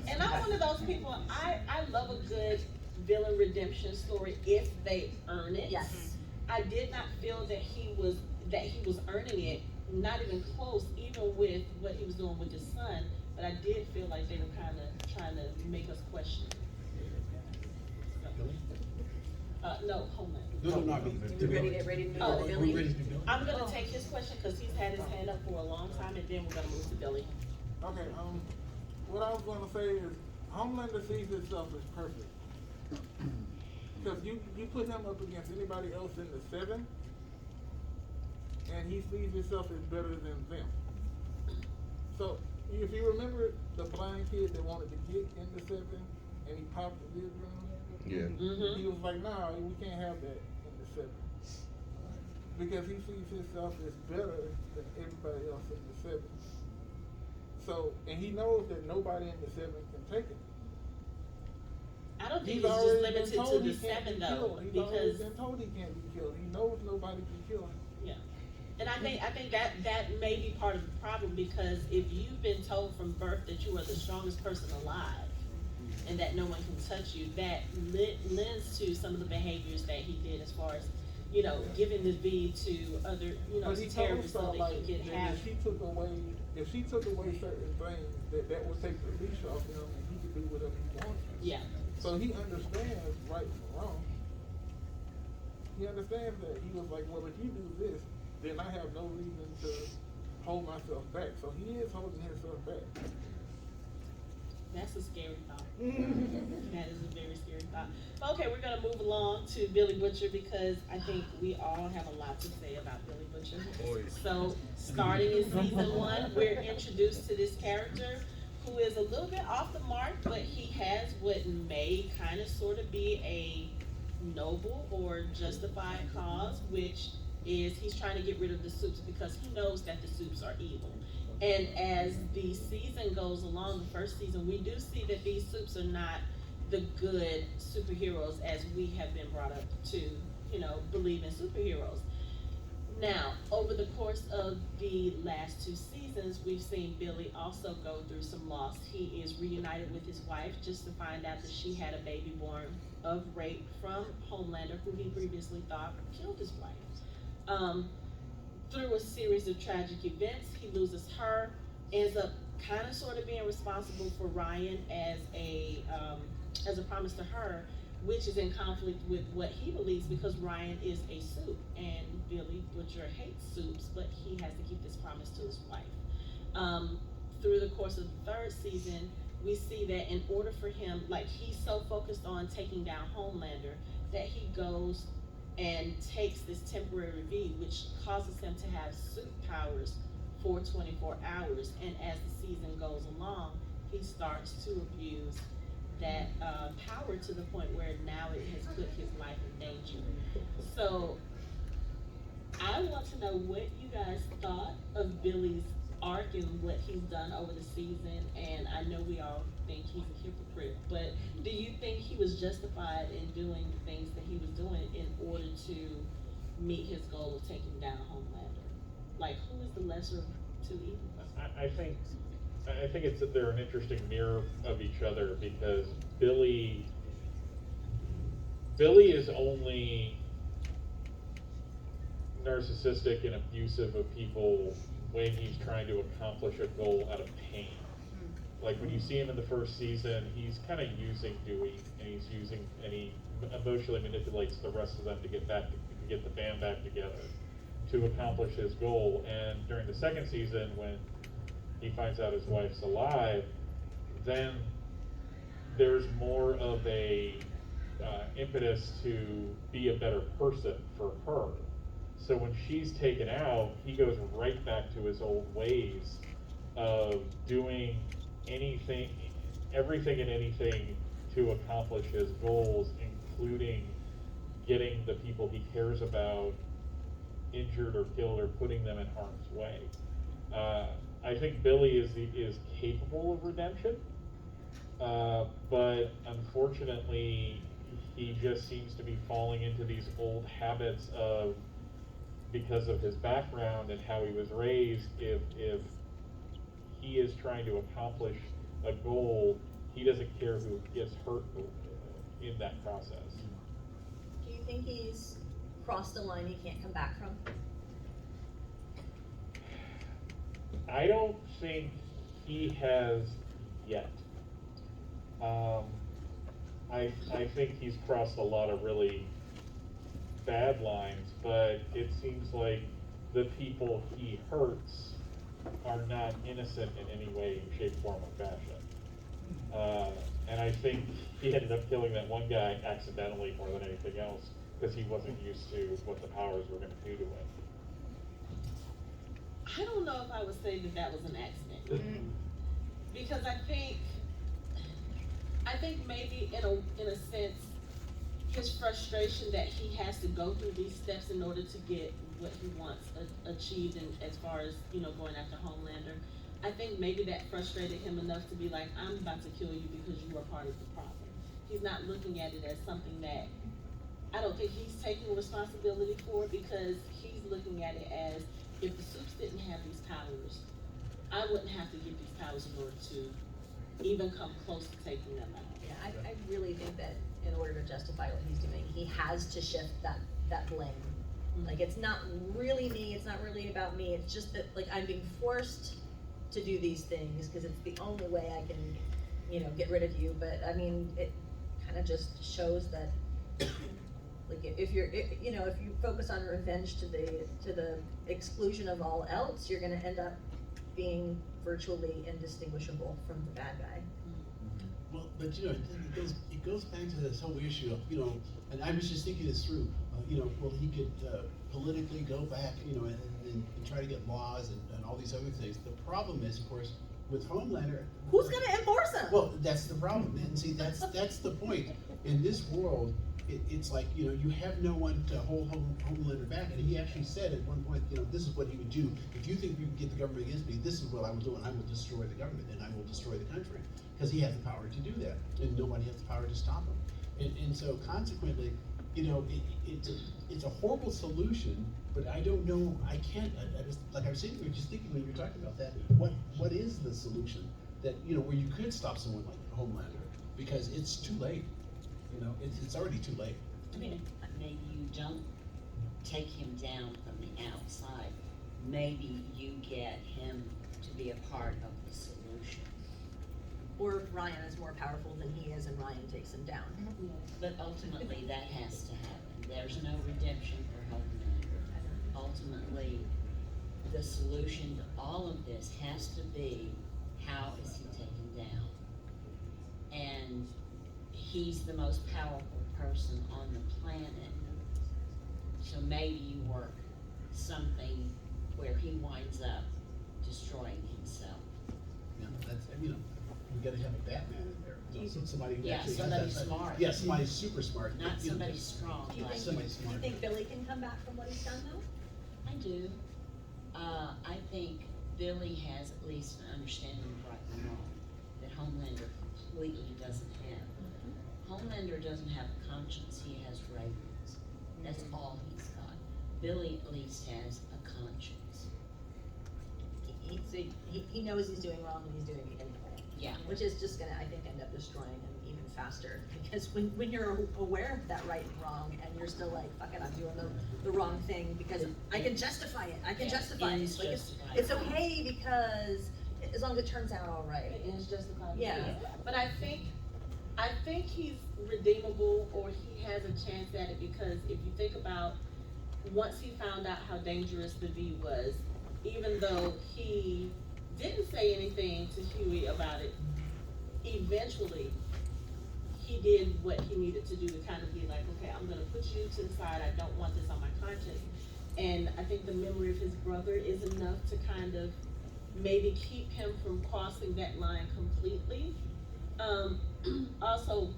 And I'm one of those people, I love a good villain redemption story if they earn it.
Yes.
I did not feel that he was earning it, not even close, even with what he was doing with his son. But I did feel like they were kind of trying to make us question. No, Homelander.
No, not me.
Ready to move on to Billy?
I'm gonna take his question because he's had his hand up for a long time, and then we're gonna move to Billy.
Okay, what I was gonna say is, Homelander sees himself as perfect. Because you put him up against anybody else in the 7, and he sees himself as better than them. So, if you remember the blind kid that wanted to get in the 7, and he popped the lid room, he was like, nah, we can't have that in the 7. Because he sees himself as better than everybody else in the 7. So, and he knows that nobody in the 7 can take him.
I don't think it's just limited to the 7 though,
He's
because
already been told he can't be killed. He knows nobody can kill him.
yeah. And I think that may be part of the problem, because if you've been told from birth that you are the strongest person alive and that no one can touch you, that lends to some of the behaviors that he did, as far as, giving the V to other, to terrorists so they can get half.
If she took away certain things, that would take the leash off him and he could do whatever he wants.
Yeah.
So he understands right from wrong. He understands that. He was like, well, if you do this, then I have no reason to hold myself back. So he is holding himself back.
That's a scary thought. That is a very scary thought. But okay, we're gonna move along to BillyButcher, because I think we all have a lot to say about BillyButcher. So, starting in season 1, we're introduced to this character who is a little bit off the mark, but he has what may kind of sort of be a noble or justified cause, which is he's trying to get rid of the Supes because he knows that the Supes are evil. And as the season goes along, the first season, we do see that these Supes are not the good superheroes as we have been brought up to, believe in superheroes. Now, over the course of the last 2 seasons, we've seen Billy also go through some loss. He is reunited with his wife just to find out that she had a baby born of rape from Homelander, who he previously thought killed his wife. Through a series of tragic events, he loses her, ends up kind of sort of being responsible for Ryan as a promise to her, which is in conflict with what he believes because Ryan is a Supe and BillyButcher hates Supes, but he has to keep this promise to his wife. Through the course of the 3rd season, we see that in order for him, like he's so focused on taking down Homelander that he goes and takes this temporary V, which causes him to have suit powers for 24 hours. And as the season goes along, he starts to abuse that power to the point where now it has put his life in danger. So I want to know what you guys thought of Billy's arc and what he's done over the season. And I know we all think he's a hypocrite, but do you think he was justified in doing the things that he was doing in order to meet his goal of taking down Homelander? Like, who is the lesser of 2 evils?
I think it's that they're an interesting mirror of each other because Billy is only narcissistic and abusive of people when he's trying to accomplish a goal out of pain. Like when you see him in the first season, he's kind of using Dewey, and he emotionally manipulates the rest of them to get the band back together to accomplish his goal. And during the 2nd season, when he finds out his wife's alive, then there's more of a impetus to be a better person for her. So when she's taken out, he goes right back to his old ways of doing everything and anything to accomplish his goals, including getting the people he cares about injured or killed or putting them in harm's way. I think Billy is capable of redemption, but unfortunately, he just seems to be falling into these old habits of, because of his background and how he was raised, if he is trying to accomplish a goal, he doesn't care who gets hurt in that process.
Do you think he's crossed the line he can't come back from?
I don't think he has yet. I think he's crossed a lot of really bad lines, but it seems like the people he hurts are not innocent in any way, shape, form, or fashion. And I think he ended up killing that one guy accidentally more than anything else because he wasn't used to what the powers were going to do to him.
I don't know if I would say that was an accident. Because I think maybe in a sense, his frustration that he has to go through these steps in order to get what he wants achieved, and as far as going after Homelander, I think maybe that frustrated him enough to be like, I'm about to kill you because you are part of the problem. He's not looking at it as something that I don't think he's taking responsibility for, because he's looking at it as, if the Supes didn't have these powers, I wouldn't have to get these powers in order to even come close to taking them out.
Yeah, I really think that in order to justify what he's doing, he has to shift that blame. Like, it's not really me, it's not really about me, it's just that, like, I'm being forced to do these things because it's the only way I can, get rid of you. But I mean, it kind of just shows that, like, if you focus on revenge to the exclusion of all else, you're gonna end up being virtually indistinguishable from the bad guy.
Well, but it goes back to this whole issue of, and I was just thinking this through, well, he could politically go back, and try to get laws and all these other things. The problem is, of course, with Homelander,
who's gonna enforce him?
Well, that's the problem, and see, that's the point. In this world, it's like, you know, you have no one to hold Homelander back, and he actually said at one point, you know, this is what he would do. If you think you can get the government against me, this is what I will do, and I will destroy the government, and I will destroy the country. Because he has the power to do that, and nobody has the power to stop him. And so consequently, you know, it's a horrible solution, but I don't know, I can't, like I was saying, we were just thinking when you were talking about that, what is the solution that, you know, where you could stop someone like Homelander? Because it's too late, you know, it's already too late.
I mean, maybe you don't take him down from the outside. Maybe you get him to be a part of the solution.
Or if Ryan is more powerful than he is and Ryan takes him down.
But ultimately, that has to happen. There's no redemption for Homelander. Ultimately, the solution to all of this has to be, how is he taken down? And he's the most powerful person on the planet. So maybe you work something where he winds up destroying himself.
You know, that's, you know, we gotta have a Batman in there. You know, somebody who
Yeah,
actually
somebody
has that.
smart.
Yeah, somebody super smart.
Not
you know,
somebody strong like
somebody
Do you
smart.
think Billy can come back from what he's done though?
I do. I think Billy has at least an understanding of right and wrong that Homelander completely doesn't have. Homelander doesn't have a conscience, he has ratings. That's all he's got. Billy at least has a conscience.
He knows he's doing wrong and he's doing it anyway.
Yeah.
Which is just gonna, I think, end up destroying him even faster. Because when you're aware of that right and wrong and you're still like, fuck it, I'm doing the wrong thing because I can justify it. I can
Yeah,
justify it.
it's
Like
justified.
it's okay because as long as it turns out all right.
It is justified.
Yeah.
But I think he's redeemable, or he has a chance at it, because if you think about, once he found out how dangerous the V was, even though he didn't say anything to Huey about it, eventually he did what he needed to do to kind of be like, okay, I'm gonna put you to the side, I don't want this on my conscience. And I think the memory of his brother is enough to kind of maybe keep him from crossing that line completely. Also,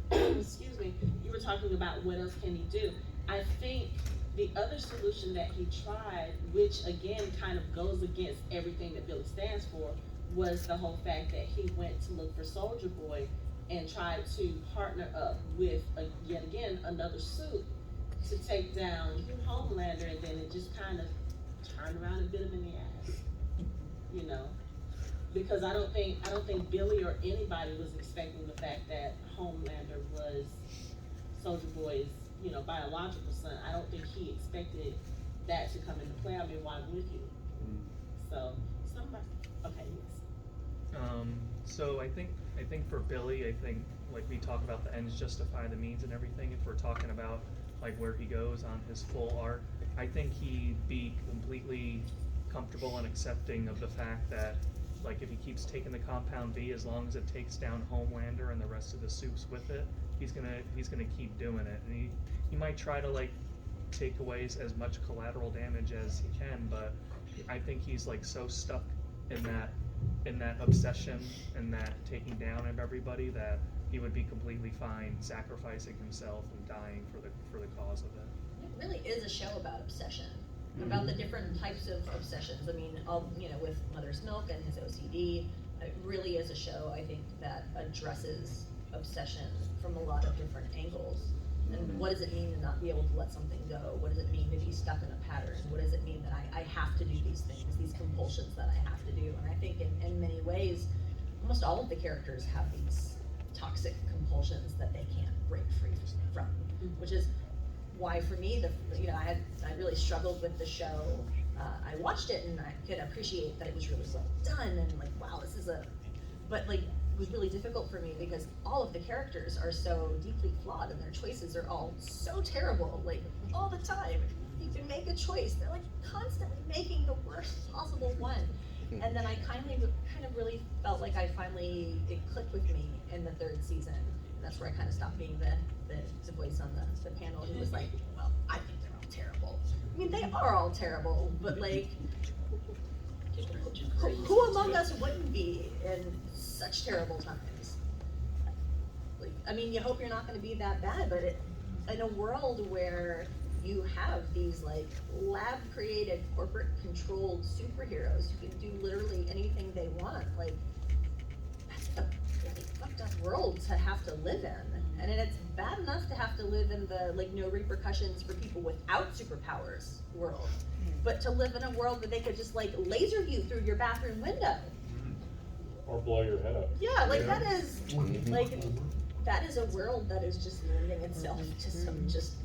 excuse me, you were talking about what else can he do. I think the other solution that he tried, which again kind of goes against everything that Billy stands for, was the whole fact that he went to look for Soldier Boy and tried to partner up with, yet again, another suit to take down Homelander, and then it just kind of turned around and bit him in the ass, you know? Because I don't think Billy or anybody was expecting the fact that Homelander was Soldier Boy's, you know, biological son. I don't think he expected that to come into play. I mean, why would you? So, somebody, okay, yes.
So I think for Billy, I think like we talk about the ends justify the means and everything. If we're talking about like where he goes on his full arc, I think he'd be completely comfortable and accepting of the fact that, like, if he keeps taking the Compound V, as long as it takes down Homelander and the rest of the soups with it, he's gonna keep doing it. And he might try to like take away as much collateral damage as he can, but I think he's like so stuck in that obsession and that taking down of everybody that he would be completely fine sacrificing himself and dying for the cause of it.
It really is a show about obsession, about the different types of obsessions. I mean, with Mother's Milk and his OCD, it really is a show, I think, that addresses obsession from a lot of different angles. And what does it mean to not be able to let something go? What does it mean to be stuck in a pattern? What does it mean that I have to do these things, these compulsions that I have to do? And I think in many ways, almost all of the characters have these toxic compulsions that they can't break free from, which is why for me, I really struggled with the show. I watched it and I could appreciate that it was really well done and like, wow, but like, it was really difficult for me because all of the characters are so deeply flawed and their choices are all so terrible, like all the time. You can make a choice, they're like constantly making the worst possible one. And then I kind of really felt like it clicked with me in the third season. And that's where I kind of stopped being the voice on the panel who was like, well, I think they're all terrible. I mean, they are all terrible, but like, who among us wouldn't be in such terrible times? Like, I mean, you hope you're not gonna be that bad, but in a world where you have these like lab created, corporate controlled superheroes who can do literally anything they want, like that's a really fucked up world to have to live in. And then it's bad enough to have to live in the like no repercussions for people without superpowers world. But to live in a world where they could just like laser view through your bathroom window.
Or blow your head up.
Yeah, like that is like that is a world that is just lending itself to some just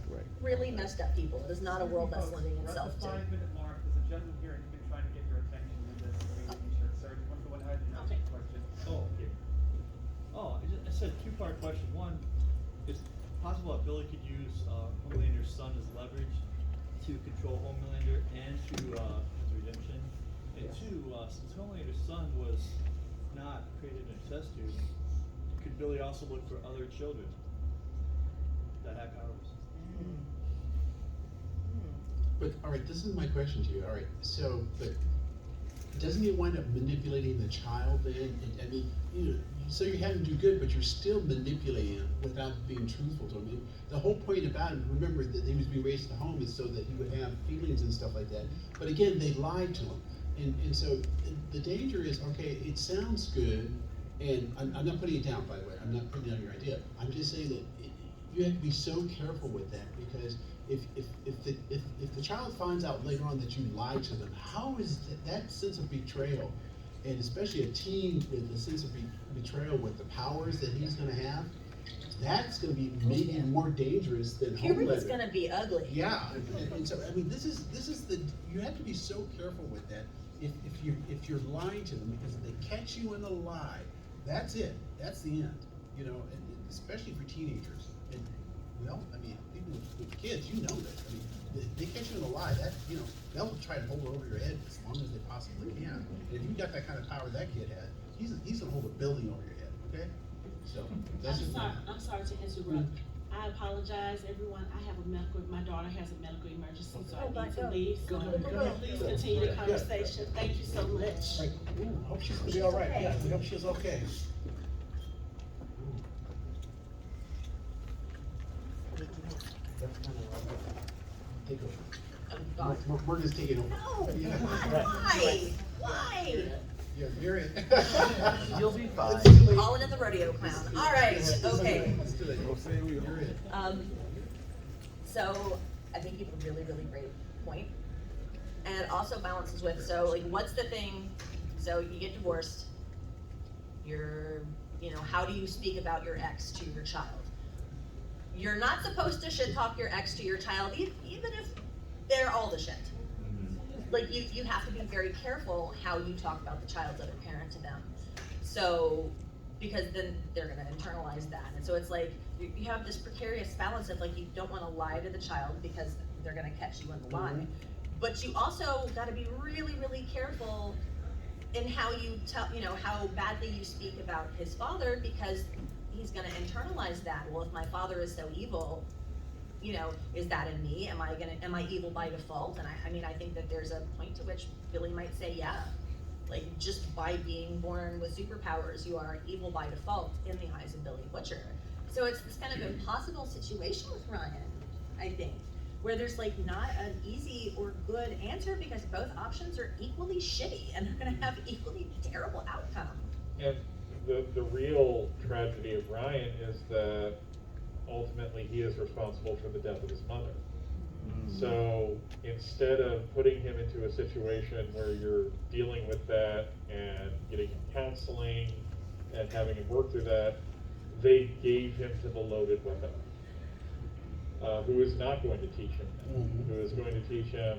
really messed up people. It is not a world that's lending itself to.
5-minute mark, there's a gentleman here who's been trying to get your attention with this t-shirt. Sir, do you want to go ahead and ask a question?
I said two-part question. One, is it possible that Billy could use Homelander's son as leverage to control Homelander and to his redemption? And two, since Homelander's son was not created in a test tube, could Billy also look for other children that have powers?
But, all right, this is my question to you. All right, so, but doesn't he wind up manipulating the child then? I mean, you know, so you have him do good, but you're still manipulating him without being truthful to him. The whole point about him, remember that he was being raised at home is so that he would have feelings and stuff like that. But again, they lied to him. And so the danger is, okay, it sounds good, and I'm not putting it down, by the way. I'm not putting down your idea. I'm just saying that you have to be so careful with that, because if the child finds out later on that you lied to them, how is that sense of betrayal, and especially a teen with a sense of betrayal with the powers that he's going to have, that's going to be maybe more dangerous than
Puberty's
Homelander.
gonna be ugly.
Yeah, and so I mean, this is the, you have to be so careful with that. If you're lying to them, because if they catch you in the lie, that's it. That's the end. You know, and especially for teenagers. And well, I mean, people with kids, you know this. I mean, they catch you in the lie. That, you know, they'll try to hold it over your head as long as they possibly can. And if you got that kind of power that kid had, he's gonna hold a building over your head. Okay. So that's just
I'm sorry to interrupt. I apologize, everyone. I have my daughter has a medical emergency, so I need to leave. So please continue the conversation. Thank you so much.
right. Ooh, hope she's gonna be all right. Yeah, we hope she's okay. Take over. We're just taking over.
No,
Yeah.
why? Why?
Yeah, you're in.
You'll be fine.
Calling in the rodeo clown. All right, okay.
Let's do it. You're in.
So I think you have a really, really great point. And it also balances with, so like, what's the thing, so you get divorced, how do you speak about your ex to your child? You're not supposed to shit talk your ex to your child, even if they're all the shit. Like, you have to be very careful how you talk about the child's other parent to them. So, because then they're gonna internalize that. And so it's like, you have this precarious balance of like, you don't wanna lie to the child because they're gonna catch you in the lie. But you also gotta be really, really careful in how you tell, how badly you speak about his father, because he's gonna internalize that. Well, if my father is so evil, is that in me? Am I evil by default? And I think that there's a point to which Billy might say, yeah, like just by being born with superpowers, you are evil by default in the eyes of BillyButcher. So it's this kind of impossible situation with Ryan, I think, where there's like not an easy or good answer, because both options are equally shitty and they're gonna have equally terrible outcome.
And the real tragedy of Ryan is that ultimately he is responsible for the death of his mother. So instead of putting him into a situation where you're dealing with that and getting him counseling and having him work through that, they gave him to the loaded weapon, who is not going to teach him that, who is going to teach him,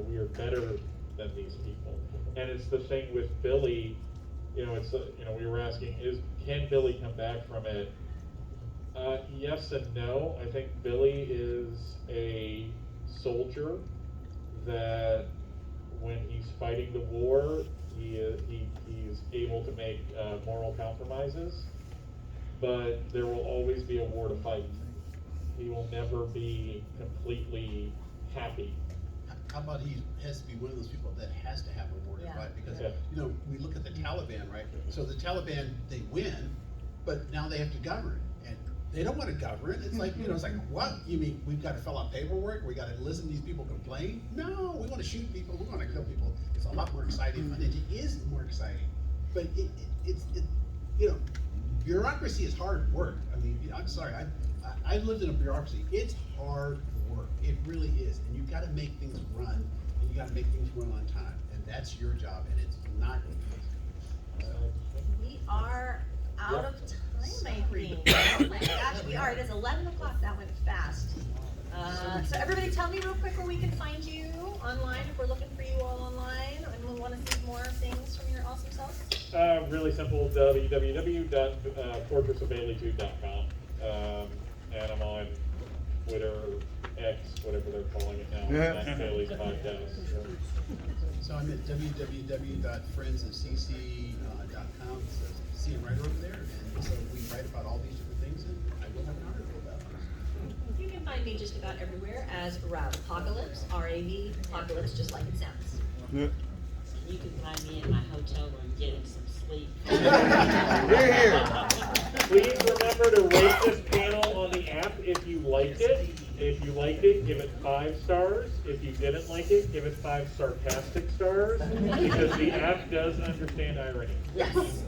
we are better than these people. And it's the thing with Billy, we were asking, can Billy come back from it? Yes and no. I think Billy is a soldier that when he's fighting the war, he's able to make moral compromises, but there will always be a war to fight. He will never be completely happy.
How about he has to be one of those people that has to have a war to fight? Because, we look at the Taliban, right? So the Taliban, they win,
but now they have to govern, and they don't want to govern. It's like, it's like, what? You mean we've got to fill out paperwork? We got to listen to these people complain? No, we want to shoot people. We want to kill people. It's a lot more exciting, and it is more exciting. But it's bureaucracy is hard work. I mean, I'm sorry, I lived in a bureaucracy. It's hard work. It really is, and you've got to make things run, and you got to make things run on time, and that's your job, and it's not easy.
We are out of time, I think. Oh my gosh, we are. It is 11 o'clock. That went fast. So everybody tell me real quick where we can find you online if we're looking for you all online and we want to see more things from your awesome self.
Really simple, www.fortressofbailey2.com. And I'm on Twitter, X, whatever they're calling it now. That's Bailey's podcast.
So I'm at www.friendsofcc.com. See a writer over there, and so we write about all these different things, and I will have an article about them.
You can find me just about everywhere as Rav Apocalypse, R-A-V, Apocalypse, just like it sounds.
You can find me in my hotel room getting some sleep.
Please remember to rate this panel on the app if you liked it. If you liked it, give it 5 stars. If you didn't like it, give it 5 sarcastic stars, because the app does understand irony.
Yes.